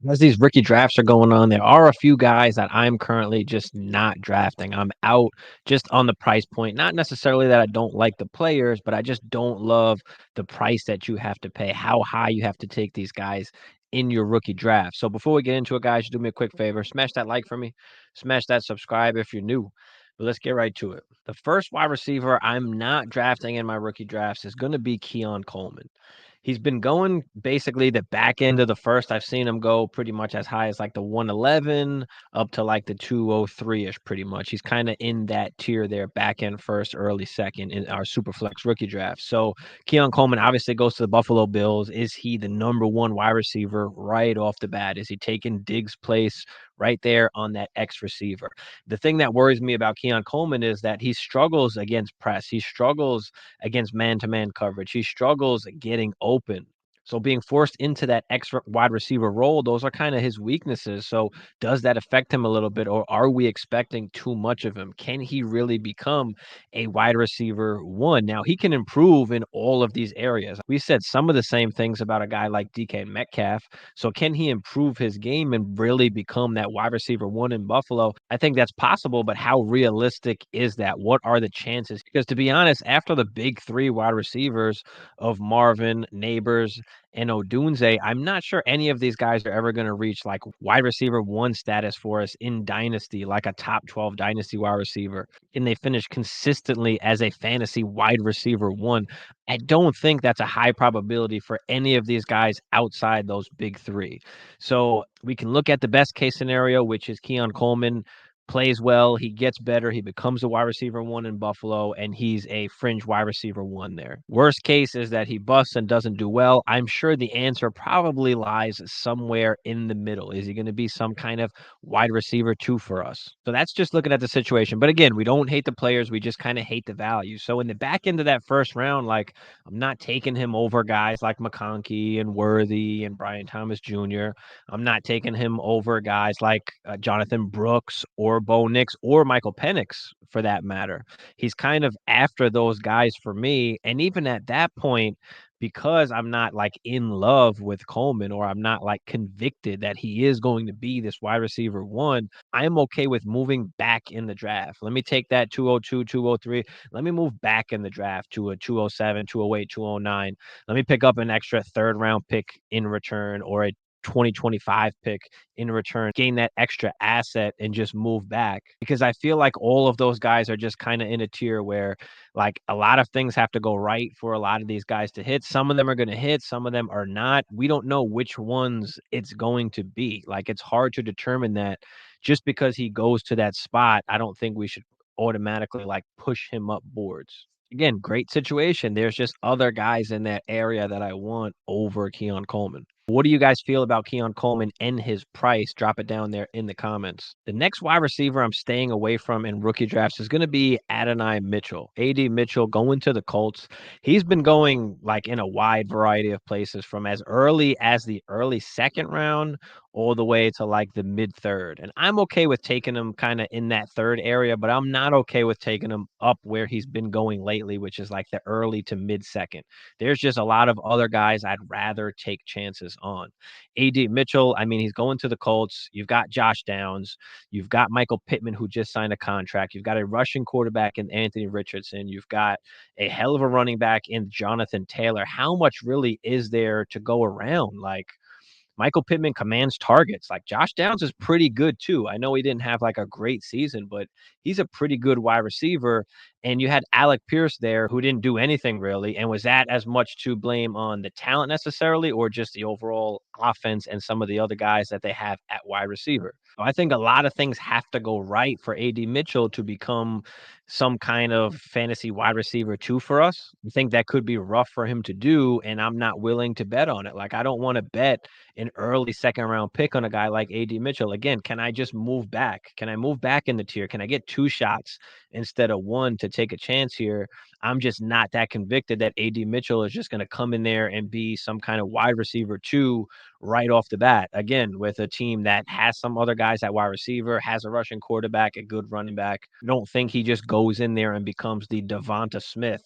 As these rookie drafts are going on, there are a few guys that I'm currently just not drafting. I'm out just on the price point. Not necessarily that I don't like the players, but I just don't love the price that you have to pay, how high you have to take these guys in your rookie draft. So before we get into it, guys, just do me a quick favor. Smash that like for me. Smash that subscribe if you're new. But let's get right to it. The first wide receiver I'm not drafting in my rookie drafts is going to be Coleman. He's been going basically the back end of the first. I've seen him go pretty much as high as like the 111 up to like the 203-ish pretty much. He's kind of in that tier there, back end first, early second in our Superflex rookie draft. So Coleman obviously goes to the Buffalo Bills. Is he the number one wide receiver right off the bat? Is he taking Diggs' place right there on that X receiver? The thing that worries me about Coleman is that he struggles against press. He struggles against man-to-man coverage. He struggles getting open. So being forced into that extra wide receiver role, those are kind of his weaknesses. So does that affect him a little bit, or are we expecting too much of him? Can he really become a wide receiver one? Now, he can improve in all of these areas. We said some of the same things about a guy like DK Metcalf. So can he improve his game and really become that wide receiver one in Buffalo? I think that's possible, but how realistic is that? What are the chances? Because to be honest, after the big three wide receivers of Marvin, Neighbors, and Odunze, I'm not sure any of these guys are ever going to reach like wide receiver one status for us in Dynasty, like a top 12 Dynasty wide receiver. And they finish consistently as a fantasy wide receiver one. I don't think that's a high probability for any of these guys outside those big three. So we can look at the best case scenario, which is Coleman plays well, he gets better, he becomes a wide receiver one in Buffalo, and he's a fringe wide receiver one there. Worst case is that he busts and doesn't do well. I'm sure the answer probably lies somewhere in the middle. Is he going to be some kind of wide receiver two for us? So that's just looking at the situation. But again, we don't hate the players, we just kind of hate the value. So in the back end of that first round, like I'm not taking him over guys like McConkey and Worthy and Brian Thomas Jr. I'm not taking him over guys like Jonathan Brooks or Bo Nix or Michael Penix for that matter. He's kind of after those guys for me. And even at that point, because I'm not like in love with Coleman or I'm not like convicted that he is going to be this wide receiver one, I'm okay with moving back in the draft. Let me take that 202, 203. Let me move back in the draft to a 207, 208, 209. Let me pick up an extra third round pick in return or a 2025 pick in return, gain that extra asset and just move back. Because I feel like all of those guys are just kind of in a tier where like a lot of things have to go right for a lot of these guys to hit. Some of them are going to hit, some of them are not. We don't know which ones it's going to be. Like it's hard to determine that just because he goes to that spot. I don't think we should automatically like push him up boards. Again, great situation. There's just other guys in that area that I want over Coleman. What do you guys feel about Coleman and his price? Drop it down there in the comments. The next wide receiver I'm staying away from in rookie drafts is going to be Adonai Mitchell. AD Mitchell going to the Colts. He's been going like in a wide variety of places from as early as the early second round all the way to like the mid third. And I'm okay with taking him kind of in that third area, but I'm not okay with taking him up where he's been going lately, which is like the early to mid second. There's just a lot of other guys I'd rather take chances on. AD Mitchell, I mean, he's going to the Colts. You've got Josh Downs. You've got Michael Pittman, who just signed a contract. You've got a Russian quarterback in Anthony Richardson. You've got a hell of a running back in Jonathan Taylor. How much really is there to go around? Like, Michael Pittman commands targets. Like Josh Downs is pretty good too. I know he didn't have like a great season, but he's a pretty good wide receiver. And you had Alec Pierce there who didn't do anything really. And was that as much to blame on the talent necessarily or just the overall offense and some of the other guys that they have at wide receiver? So I think a lot of things have to go right for AD Mitchell to become some kind of fantasy wide receiver too for us. I think that could be rough for him to do, and I'm not willing to bet on it. Like I don't want to bet an early second round pick on a guy like AD Mitchell. Again, can I just move back? Can I move back in the tier? Can I get two shots instead of one to take a chance here? I'm just not that convicted that AD Mitchell is just going to come in there and be some kind of wide receiver two right off the bat. Again, with a team that has some other guys at wide receiver, has a Russian quarterback, a good running back. I don't think he just goes in there and becomes the Devonta Smith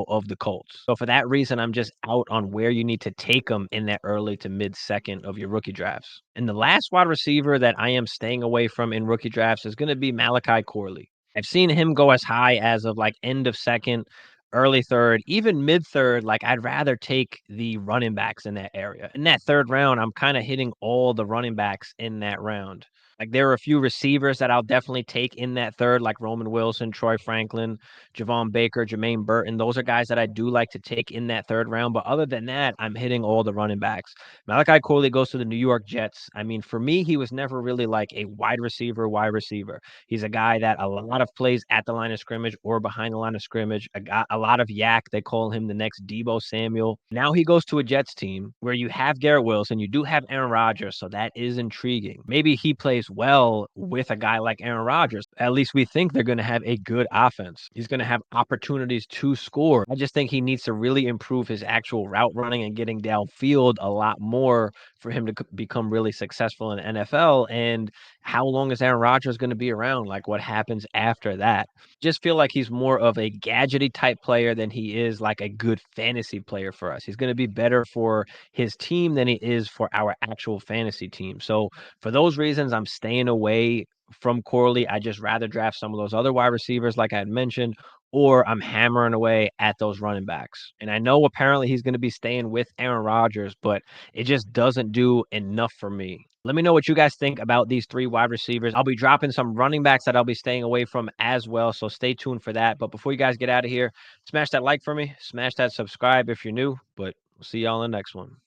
of the Colts. So for that reason, I'm just out on where you need to take them in that early to mid second of your rookie drafts. And the last wide receiver that I am staying away from in rookie drafts is going to be Malachi Corley. I've seen him go as high as of like end of second, early third, even mid third. Like I'd rather take the running backs in that area. In that third round, I'm kind of hitting all the running backs in that round. Like there are a few receivers that I'll definitely take in that third, like Roman Wilson, Troy Franklin, Javon Baker, Jermaine Burton. Those are guys that I do like to take in that third round. But other than that, I'm hitting all the running backs. Malachi Corley goes to the New York Jets. I mean, for me, he was never really like a wide receiver, wide receiver. He's a guy that a lot of plays at the line of scrimmage or behind the line of scrimmage, a lot of yak. They call him the next Debo Samuel. Now he goes to a Jets team where you have Garrett Wilson, you do have Aaron Rodgers, so that is intriguing. Maybe he plays well with a guy like Aaron Rodgers. At least we think they're going to have a good offense. He's going to have opportunities to score. I just think he needs to really improve his actual route running and getting downfield a lot more for him to become really successful in the NFL. And how long is Aaron Rodgers going to be around? Like what happens after that? Just feel like he's more of a gadgety type player than he is like a good fantasy player for us. He's going to be better for his team than he is for our actual fantasy team. So for those reasons, I'm staying away from Corley. I just rather draft some of those other wide receivers, like I had mentioned, or I'm hammering away at those running backs. And I know apparently he's going to be staying with Aaron Rodgers, but it just doesn't do enough for me. Let me know what you guys think about these three wide receivers. I'll be dropping some running backs that I'll be staying away from as well. So stay tuned for that. But before you guys get out of here, smash that like for me, smash that subscribe if you're new. But we'll see y'all in the next one.